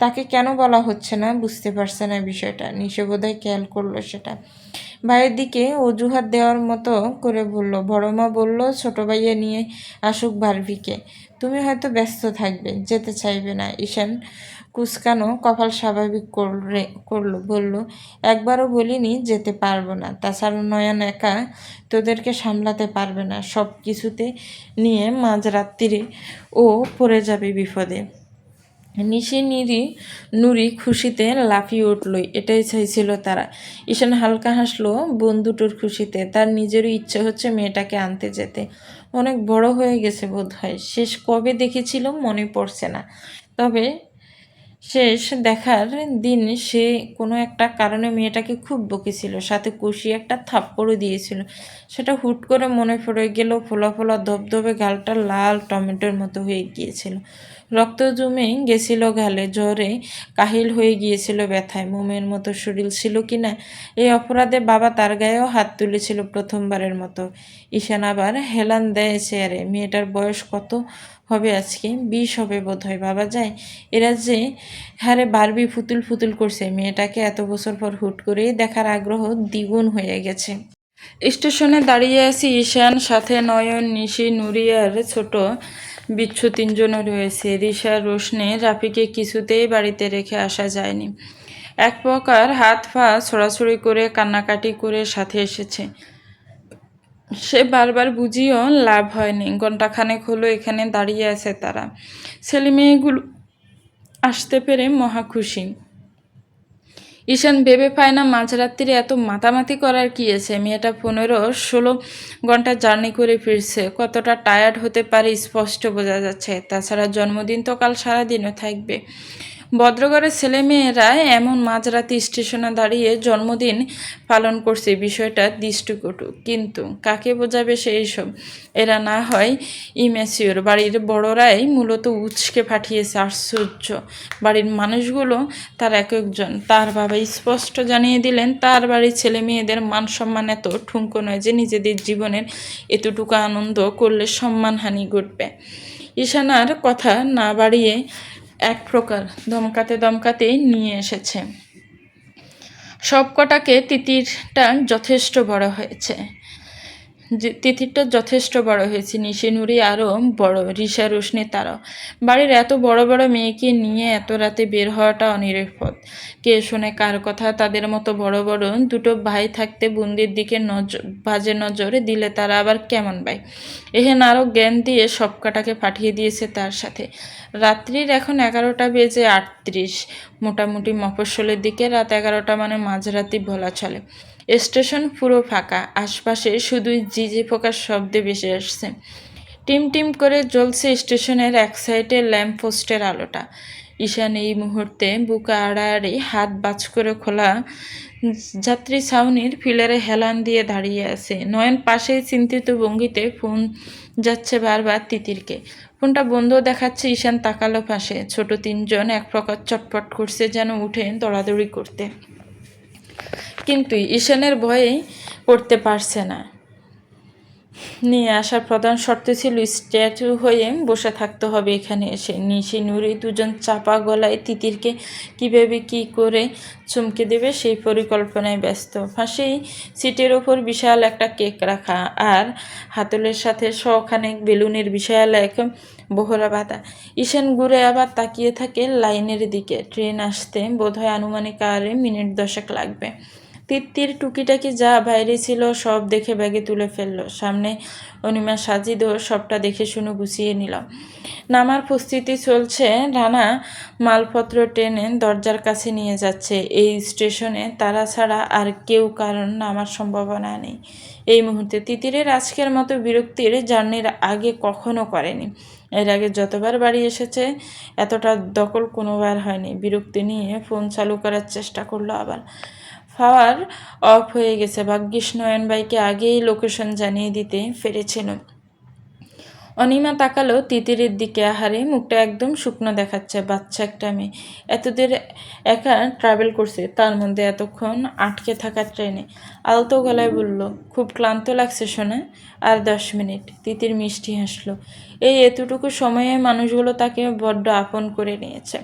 তাকে কেন বলা হচ্ছে না বুঝতে পারছে না বিষয়টা। নিশে বোধহয় খেয়াল করলো সেটা। ভাইয়ের দিকে অজুহাত দেওয়ার মতো করে বলল, বড় মা বলল ছোট ভাইয়া নিয়ে আসুক বারবিকে, তুমি হয়তো ব্যস্ত থাকবে, যেতে চাইবে না। ঈশান কুচকানো কপাল স্বাভাবিক করলো, বলল, একবারও বলিনি যেতে পারবো না, তাছাড়া নয়ন একা তোদেরকে সামলাতে পারবে না, সব কিছুতে নিয়ে মাঝরাত্রিরে ও পড়ে যাবে বিপদে। নিশি নুরি খুশিতে লাফিয়ে উঠলই, এটাই চাইছিল তারা। ঈশান হালকা হাসলো বোন দুটোর খুশিতে। তার নিজেরও ইচ্ছে হচ্ছে মেয়েটাকে আনতে যেতে। অনেক বড় হয়ে গেছে বোধ হয়, শেষ কবে দেখেছিল মনে পড়ছে না, তবে শেষ দেখার দিন সে কোনো একটা কারণে মেয়েটাকে খুব বকেছিল, সাথে কষিয়ে একটা থাপ্পড়ও দিয়েছিল। সেটা হুট করে মনে পড়ে গেল। ফোলা ফোলা ধবধবে গালটা লাল টমেটোর মতো হয়ে গিয়েছিল, রক্ত জমে গেছিল গালে, জ্বরে কাহিল হয়ে গিয়েছিল ব্যথায়। মোমের মতো শরীর ছিল কি না, এই অপরাধে বাবা তার গায়েও হাত তুলেছিল প্রথমবারের মতো। ঈশান আবার হেলান দেয় চেয়ারে। মেয়েটার বয়স কত হবে আজকে? 20 হবে বোধ হয়। বাবা যায়, এরা যে হারে বারবি ফুতুল ফুতুল করছে, মেয়েটাকে এত বছর পর হুট করে দেখার আগ্রহ দ্বিগুণ হয়ে গেছে। স্টেশনে দাঁড়িয়ে আছি ঈশান, সাথে নয়ন, নিশি, নুরি আর ছোট বিচ্ছু, 3জনও রয়েছে। রিশা, রোশনে, রাফিকে কিছুতেই বাড়িতে রেখে আসা যায়নি। এক প্রকার হাত পা ছড়াছড়ি করে কান্নাকাটি করে সাথে এসেছে। সে বারবার বুঝিয়েও লাভ হয়নি। ঘণ্টাখানেক হলো এখানে দাঁড়িয়ে আছে তারা। ছেলে মেয়েগুলো আসতে পেরে মহা খুশি। ঈশান ভেবে পায় না মাঝরাত্রিরে এত মাতামাতি করার কী আছে। মেয়েটা 15-16 ঘন্টা জার্নি করে ফিরছে, কতটা টায়ার্ড হতে পারে স্পষ্ট বোঝা যাচ্ছে। তাছাড়া জন্মদিন তো কাল সারাদিনও থাকবে। ভদ্রঘরের ছেলেমেয়েরা এমন মাঝরাতি স্টেশনে দাঁড়িয়ে জন্মদিন পালন করছে, বিষয়টা দৃষ্টিকটু, কিন্তু কাকে বোঝাবে সেই সব? এরা না হয় ইম্যাচিওর, বাড়ির বড়রাই মূলত উচকে পাঠিয়েছে। আশ্চর্য, বাড়ির মানুষগুলো তার এক একজন। তার বাবা স্পষ্ট জানিয়ে দিলেন তার বাড়ির ছেলে মেয়েদের মান সম্মান এত ঠুনকো নয় যে নিজেদের জীবনের এতটুকু আনন্দ করলে সম্মানহানি ঘটবে। ঈশানার কথা না বাড়িয়ে এক প্রকার দমকাতে নিয়ে এসেছে। সব কটাকে তিতিরটা যথেষ্ট বড় হয়েছে, তিথিরটা যথেষ্ট বড় হয়েছে, নিশি নুরি আরও বড়, রিসা রোশনি তারাও। বাড়ির এত বড় বড় মেয়েকে নিয়ে এত রাতে বের হওয়াটা অনিরাপদ। কে শোনে কার কথা? তাদের মতো বড় বড় দুটো ভাই থাকতে বন্দির দিকে বাজে নজর দিলে তারা আবার কেমন ভাই? এহেন আরও জ্ঞান দিয়ে সব কাটাকে পাঠিয়ে দিয়েছে তার সাথে। রাত্রির এখন 11টা বেজে 38, মোটামুটি মফস্বলের দিকে রাত 11টা মানে মাঝরাতি বলা চলে। স্টেশন পুরো ফাঁকা, আশপাশে শুধুই ঝিঝি পোকার শব্দে ভেসে আসছে। টিম টিম করে জ্বলছে স্টেশনের এক সাইডে ল্যাম্পপোস্টের আলোটা। ঈশান এই মুহূর্তে বুকা আড়াআড়ি হাত বাজ করে খোলা যাত্রী ছাউনির পিলারে হেলান দিয়ে দাঁড়িয়ে আছে। নয়ন পাশেই চিন্তিত ভঙ্গিতে ফোন যাচ্ছে বারবার তিতিরকে। ফোনটা বন্ধ দেখাচ্ছে। ঈশান তাকালো পাশে। ছোট তিনজন এক প্রকার চটপট করছে, যেন উঠে দৌড়াদৌড়ি করতে, কিন্তু ঈশানের ভয়ে করতে পারছে না। নিয়ে আসার প্রধান শর্ত ছিল স্ট্যাচু হয়ে বসে থাকতে হবে এখানে এসে। নিশি নুরি দুজন চাপা গলায় তিতিরকে কীভাবে কী করে চমকে দেবে সেই পরিকল্পনায় ব্যস্ত। ফাঁসেই সিটের ওপর বিশাল একটা কেক রাখা, আর হাতলের সাথে শখানেক বেলুনের বিশাল এক বহরা বাঁধা। ঈশান ঘুরে আবার তাকিয়ে থাকে লাইনের দিকে। ট্রেন আসতে বোধহয় আনুমানিক আর মিনিট 10 লাগবে। তিত্তির টুকিটাকি যা বাইরে ছিল সব দেখে ব্যাগে তুলে ফেললো। সামনে অনিমা সাজিদও সবটা দেখে শুনে গুছিয়ে নিল। নামার প্রস্তুতি চলছে। রানা মালপত্র টেনে দরজার কাছে নিয়ে যাচ্ছে। এই স্টেশনে তারা ছাড়া আর কেউ কারণ নামার সম্ভাবনা নেই এই মুহূর্তে। তিতিরের আজকের মতো বিরক্তির জার্নির আগে কখনো করেনি। এর আগে যতবার বাড়ি এসেছে এতটা দখল কোনোবার হয়নি। বিরক্তি নিয়ে ফোন চালু করার চেষ্টা করলো, আবার পাওয়ার অফ হয়ে গেছে। ভাগ্যিস নয়ন ভাইকে আগেই লোকেশন জানিয়ে দিতে পেরেছিল। অনিমা তাকালো তিতিরের দিকে। আহারে, মুখটা একদম শুকনো দেখাচ্ছে। বাচ্চা একটা মেয়ে এতদের একা ট্রাভেল করছে, তার মধ্যে এতক্ষণ আটকে থাকা ট্রেনে। আলতো গলায় বলল, খুব ক্লান্ত লাগছে সোনা, আর 10 মিনিট। তিতির মিষ্টি হাসলো। এই এতটুকু সময়ে মানুষগুলো তাকে বড্ড আপন করে নিয়েছে।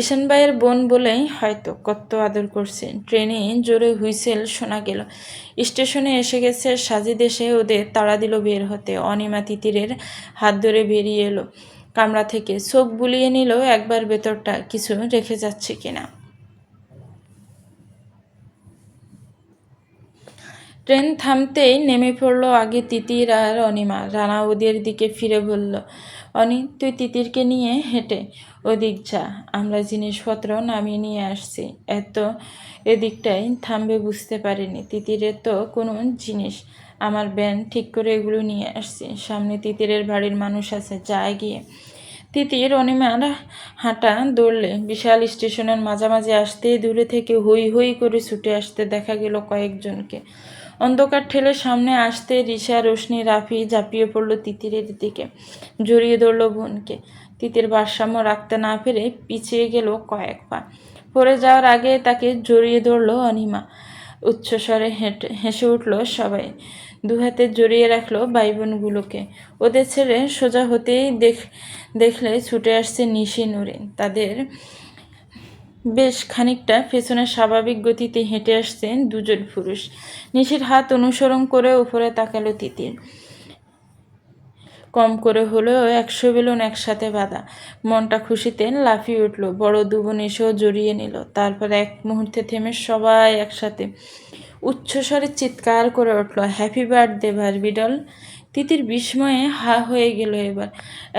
ঈশান ভাইয়ের বোন বলেই হয়তো কত আদর করছে। ট্রেনে জোরে হুইসেল শোনা গেল। স্টেশনে এসে গেছে। সাজিদ এসে ওদের তাড়া দিল বের হতে। অনিমা তিতিরের হাত ধরে বেরিয়ে এলো কামরা থেকে। চোখ বুলিয়ে নিল একবার ভেতরটা কিছু রেখে যাচ্ছে কিনা। ট্রেন থামতেই নেমে পড়লো আগে তিতির আর অনিমা। রানা ওদের দিকে ফিরে বলল, অনি, তুই তিতিরকে নিয়ে হেঁটে ওদিক যা, আমরা জিনিসপত্র নামিয়ে নিয়ে আসছি। এত এদিকটাই থামবে বুঝতে পারিনি। তিতিরের তো কোনো জিনিস, আমার ব্যান ঠিক করে এগুলো নিয়ে আসছি। সামনে তিতিরের বাড়ির মানুষ আছে, যা এগিয়ে। তিতির অনিমার হাঁটা দৌড়লে বিশাল স্টেশনের মাঝামাঝি আসতে দূরে থেকে হই হই করে ছুটে আসতে দেখা গেল কয়েকজনকে। অন্ধকার ঠেলে সামনে আসতে রিসা, রোশনি, রাফি ঝাঁপিয়ে পড়ল তিতিরের দিকে, জড়িয়ে ধরল বোনকে। তিতির ভারসাম্য রাখতে না পেরে পিছিয়ে গেল কয়েক পা। পড়ে যাওয়ার আগে তাকে জড়িয়ে ধরল অনিমা। উচ্চস্বরে হেসে উঠল সবাই। দুহাতে জড়িয়ে রাখলো ভাই বোনগুলোকে। ওদের ছেড়ে সোজা হতেই দেখলে ছুটে আসছে নিশি নুরিন। তাদের বেশ খানিকটা পেছনে স্বাভাবিক গতিতে হেঁটে আসছেন দুজন পুরুষ। নিশির হাত অনুসরণ করে উপরে তাকালো তিতির। কম করে হলেও 100 বেলুন একসাথে বাঁধা। মনটা খুশিতে লাফিয়ে উঠল। বড় দুবোন এসেও জড়িয়ে নিল। তারপর এক মুহূর্তে থেমে সবাই একসাথে উচ্চস্বরে চিৎকার করে উঠল, হ্যাপি বার্থডে বারবি ডল। তিতির বিস্ময়ে হা হয়ে গেল। এবার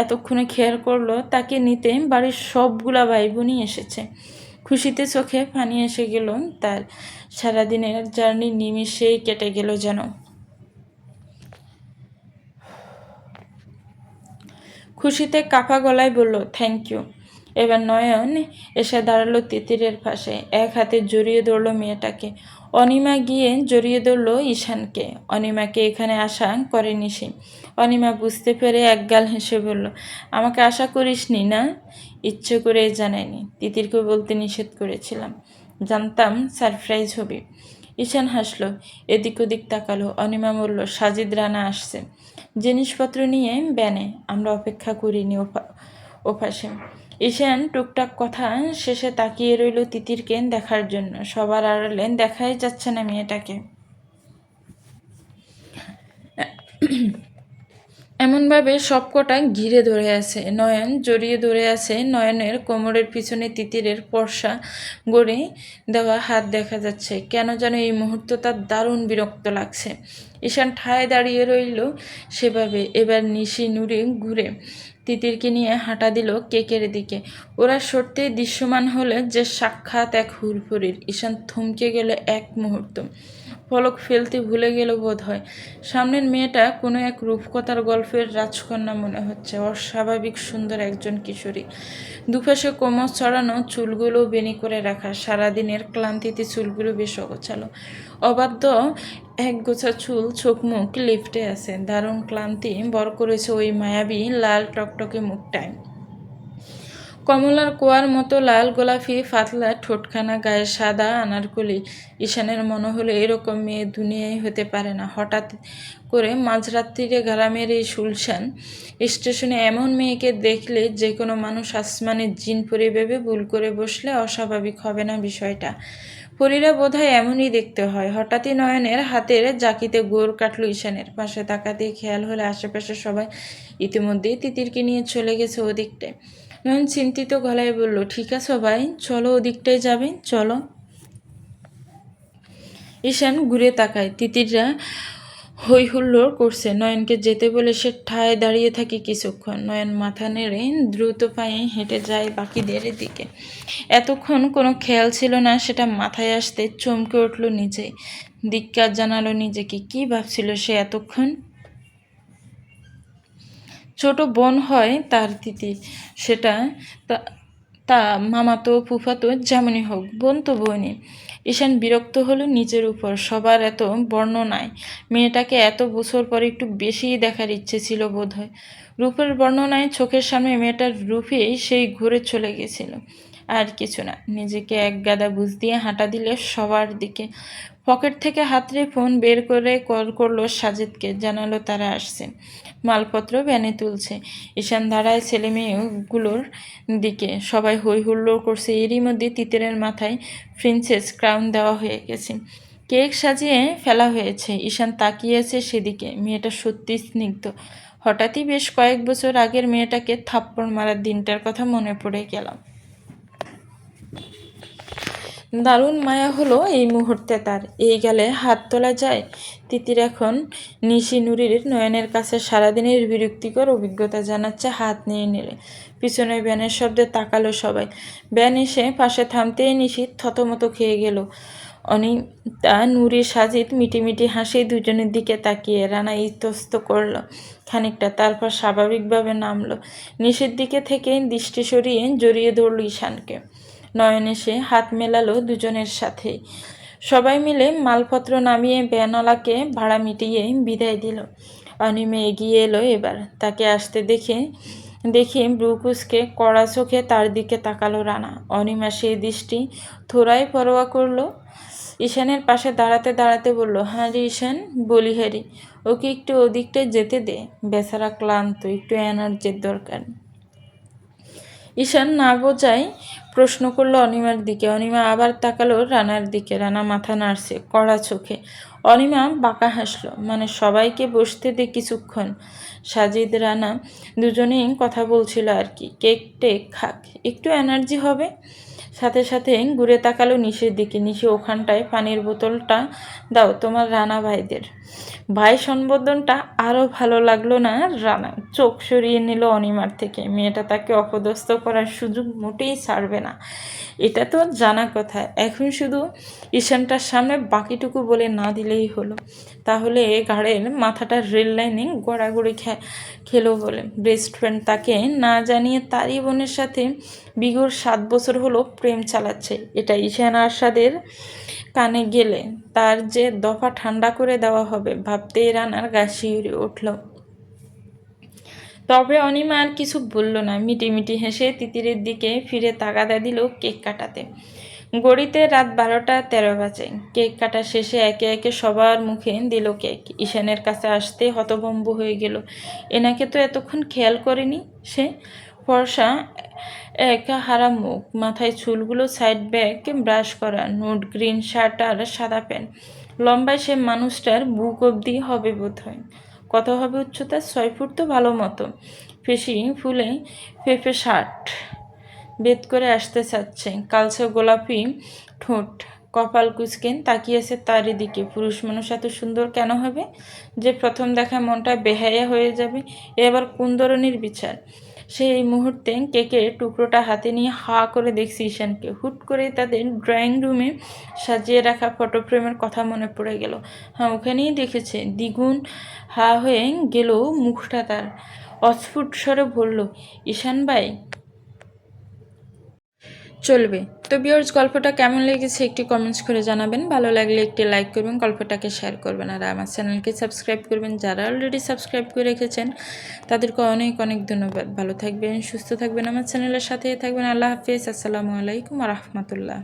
এতক্ষণে খেয়াল করলো তাকে নিতে বাড়ির সবগুলা ভাই বোনই এসেছে। খুশিতে চোখে পানি এসে গেল তার। সারাদিনের জার্নি নিমিষেই কেটে গেল যেন। খুশিতে কাঁপা গলায় বলল, থ্যাংক ইউ। এবার নয়ন এসে দাঁড়ালো তিতিরের পাশে। এক হাতে জড়িয়ে ধরল মেয়েটাকে। অনিমা গিয়ে জড়িয়ে ধরল ঈশানকে। অনিমাকে এখানে আশা করেনি সে। অনিমা বুঝতে পেরে একগাল হেসে বলল, আমাকে আশা করিসনি না? ইচ্ছে করে জানাইনি, তিতিরকে বলতে নিষেধ করেছিলাম, জানতাম সারপ্রাইজ হবে। ঈশান হাসলো, এদিক ওদিক তাকালো। অনিমা বলল, সাজিদ রানা আসছে জিনিসপত্র নিয়ে ব্যানে, আমরা অপেক্ষা করিনি ওপাশে। ঈশান টুকটাক কথা শেষে তাকিয়ে রইল তিতিরকে দেখার জন্য। সবার আড়ালে দেখাই যাচ্ছে না মেয়েটাকে। এমনভাবে সবকটা ঘিরে ধরে আছে, নয়ন জড়িয়ে ধরে আছে। নয়নের কোমরের পিছনে তিতিরের পর্সা গড়ে দেওয়া হাত দেখা যাচ্ছে। কেন যেন এই মুহূর্ত তার দারুণ বিরক্ত লাগছে। ঈশান ঠায় দাঁড়িয়ে রইল সেভাবে। এবার নিশি নুরে ঘুরে তিতিরকে নিয়ে হাঁটা দিল কেকের দিকে। ওরা সরতেই দৃশ্যমান হলে যে সাক্ষাৎ এক হুড়ফুড়ির। ঈশান থমকে গেল এক মুহূর্ত, পলক ফেলতে ভুলে গেল বোধ হয়। সামনের মেয়েটা কোনো এক রূপকথার গল্পের রাজকন্যা মনে হচ্ছে, অস্বাভাবিক সুন্দর একজন কিশোরী। দুপাশে কোমর ছড়ানো, চুলগুলো বেনি করে রাখা, সারাদিনের ক্লান্তিতে চুলগুলো বেশ অগোছালো। অবাধ্য একগোছা চুল, চোখ মুখ লিফটে আছে। দারুণ ক্লান্তি বর করেছে ওই মায়াবী লাল টকটকে মুখটায়। কমলার কোয়ার মতো লাল গোলাপি পাতলা ঠোঁটখানা, গায়ে সাদা আনারকলি। ঈশানের মনে হলো এরকম মেয়ে দুনিয়ায় হতে পারে না। হঠাৎ করে মাঝরাত্রিরে গ্রামের এই সুলসান স্টেশনে এমন মেয়েকে দেখলে যে কোনো মানুষ আসমানের জিন পরি ভেবে ভুল করে বসলে অস্বাভাবিক হবে না বিষয়টা। পরীরা বোধহয় এমনই দেখতে হয়। হঠাৎই নয়নের হাতের জাকিতে গোর কাটল ঈশানের। পাশে তাকাতেই খেয়াল হলে আশেপাশে সবাই ইতিমধ্যেই তিতিরকে নিয়ে চলে গেছে ওদিকটায়। নয়ন চিন্তিত গলায় বলল, ঠিক আছে ভাই, চলো ওদিকটায় যাবে, চলো। ঈশান ঘুরে তাকায়। তিতিররা হই হুল্লোড় করছে। নয়নকে যেতে বলে সে ঠায় দাঁড়িয়ে থাকে কিছুক্ষণ। নয়ন মাথা নেড়ে দ্রুত পায়ে হেঁটে যায় বাকিদের দিকে। এতক্ষণ কোনো খেয়াল ছিল না, সেটা মাথায় আসতে চমকে উঠল নিজেই। ধিক্কার জানালো নিজেকে। কি ভাবছিল সে এতক্ষণ? ছোট বোন হয় তার তিতির, সেটা তা মামাতো ফুফাতো যেমনই হোক, বোন তো বোনই। ঈশান বিরক্ত হলো নিজের উপর। সবার এত বর্ণনায় মেয়েটাকে এত বছর পরে একটু বেশিই দেখার ইচ্ছে ছিল বোধ হয়। রূপের বর্ণনায় চোখের সামনে মেয়েটার রূপেই সেই ঘুরে চলে গেছিল, আর কিছু না। নিজেকে এক গাদা বুঝ দিয়ে হাঁটা দিলে সবার দিকে। পকেট থেকে হাতড়ে ফোন বের করে কল করলো সাজিদকে, জানালো তারা আসছে, মালপত্র ভ্যানে তুলছে। ঈশান দাঁড়ায় ছেলে মেয়েগুলোর দিকে। সবাই হই হুল্লোড় করছে। এরই মধ্যে তিতিরের মাথায় প্রিন্সেস ক্রাউন দেওয়া হয়ে গেছে, কেক সাজিয়ে ফেলা হয়েছে। ঈশান তাকিয়েছে সেদিকে। মেয়েটা সত্যি স্নিগ্ধ। হঠাৎই বেশ কয়েক বছর আগের মেয়েটাকে থাপ্পড় মারার দিনটার কথা মনে পড়ে গেল। দারুণ মায়া হলো এই মুহূর্তে তার। এই গেলে হাত তোলা যায়। তিতির এখন নিশি নুরির নয়নের কাছে সারাদিনের বিরক্তিকর অভিজ্ঞতা জানাচ্ছে হাত নিয়ে নিলে। পিছনে ব্যানের শব্দে তাকালো সবাই। ব্যান এসে পাশে থামতেই নিশি থতমত খেয়ে গেল। অনিতা, নুরি, সাজিদ মিটিমিটি হাসি দুজনের দিকে তাকিয়ে। রানা ইতস্ত করল খানিকটা, তারপর স্বাভাবিকভাবে নামলো। নিশির দিকে থেকে দৃষ্টি সরিয়ে জড়িয়ে ধরল ঈশানকে। নয়ন এসে হাত মেলালো দুজনের সাথেই। সবাই মিলে মালপত্র নামিয়ে ব্যানওয়ালাকে ভাড়া মিটিয়ে বিদায় দিল। অনিমা এগিয়ে এলো এবার। তাকে আসতে দেখে ব্রুকুসকে কড়া চোখে তার দিকে তাকালো রানা। অনিমা সেই দৃষ্টি থোড়াই পরোয়া করলো। ঈশানের পাশে দাঁড়াতে দাঁড়াতে বলল, হ্যাঁ রে ঈশান, বলি হ্যারি, ওকে একটু ওদিকটায় যেতে দে, বেচারা ক্লান্ত, একটু এনার্জির দরকার। ঈশান না বোঝায় প্রশ্ন করলো অনিমার দিকে। অনিমা আবার তাকালো রানার দিকে। রানা মাথা নাড়ছে কড়া চোখে। অনিমা বাঁকা হাসলো, মানে সবাইকে বসতে দে কিছুক্ষণ। সাজিদ রানা দুজনেই কথা বলছিল আর কি। কেক টেক খাক, একটু এনার্জি হবে। সাথে সাথে ঘুরে তাকালো নিশির দিকে। নিশি, ওখানটায় পানির বোতলটা দাও তোমার রানা ভাইদের। ভাই সম্বোধনটা আরও ভালো লাগলো না রানা। চোখ সরিয়ে নিল অনিমার থেকে। মেয়েটা তাকে অপদস্থ করার সুযোগ মোটেই ছাড়বে না, এটা তো জানা কথা। এখন শুধু ঈশানটার সামনে বাকিটুকু বলে না দিলেই হলো। তাহলে ঘাড়ের মাথাটা রেল লাইনে গড়াগড়ি খেলো বলে। বেস্ট ফ্রেন্ড তাকে না জানিয়ে তারই বোনের সাথে বিগড় 7 বছর হলো প্রেম চালাচ্ছে। এটা ঈশান আরশাদের কানে গেলে তার যে দফা ঠান্ডা করে দেওয়া হবে ভাবতেই রানার গা শিউরে উঠল। তবে অনিমা আর কিছু বলল না। মিটিমিটি হেসে তিতিরের দিকে ফিরে তাগাদা দিল কেক কাটাতে। ঘড়িতে রাত 12:13 বাজে। কেক কাটা শেষে একে একে সবার মুখে দিল কেক। ঈশানের কাছে আসতে হতভম্ব হয়ে গেল। এনাকে তো এতক্ষণ খেয়াল করেনি সে। ফর্সা একা হারা মুখ, মাথায় চুলগুলো সাইড ব্যাক ব্রাশ করা, নোট গ্রিন শার্ট আর সাদা প্যান্ট। লম্বায় সে মানুষটার বুক অবধি হবে বোধ হয়। কত হবে উচ্চতা? 6 ফুট তো ভালো মতো। ফেসি ফুলে ফেঁপে শার্ট বেদ করে আসতে চাচ্ছে, কালচে গোলাপি ঠোঁট, কপাল কুঁচকে তাকিয়েছে তারই দিকে। পুরুষ মানুষ এত সুন্দর কেন হবে যে প্রথম দেখায় মনটা বেহায়া হয়ে যাবে? এবার কোন ধরনের বিচার? সেই মুহূর্তে কেকের টুকরোটা হাতে নিয়ে হা করে দেখছি ঈশানকে। হুট করে তাদের ড্রয়িং রুমে সাজিয়ে রাখা ফটো ফ্রেমের কথা মনে পড়ে গেল। হ্যাঁ, ওখানেই দেখেছে। দ্বিগুণ হা হয়ে গেল মুখটা তার। অস্ফুট স্বরে বলল, ঈশান ভাই। চলবে। তো ভিউয়ার্স, গল্পটা কেমন লেগেছে একটি কমেন্টস করে জানাবেন। ভালো লাগলে একটি লাইক করবেন, গল্পটাকে শেয়ার করবেন, আর আমার চ্যানেলকে সাবস্ক্রাইব করবেন। যারা অলরেডি সাবস্ক্রাইব করে রেখেছেন তাদেরকে অনেক অনেক ধন্যবাদ। ভালো থাকবেন, সুস্থ থাকবেন, আমার চ্যানেলের সাথেই থাকবেন। আল্লাহ হাফিজ। আসসালামু আলাইকুম ওয়া রাহমাতুল্লাহ।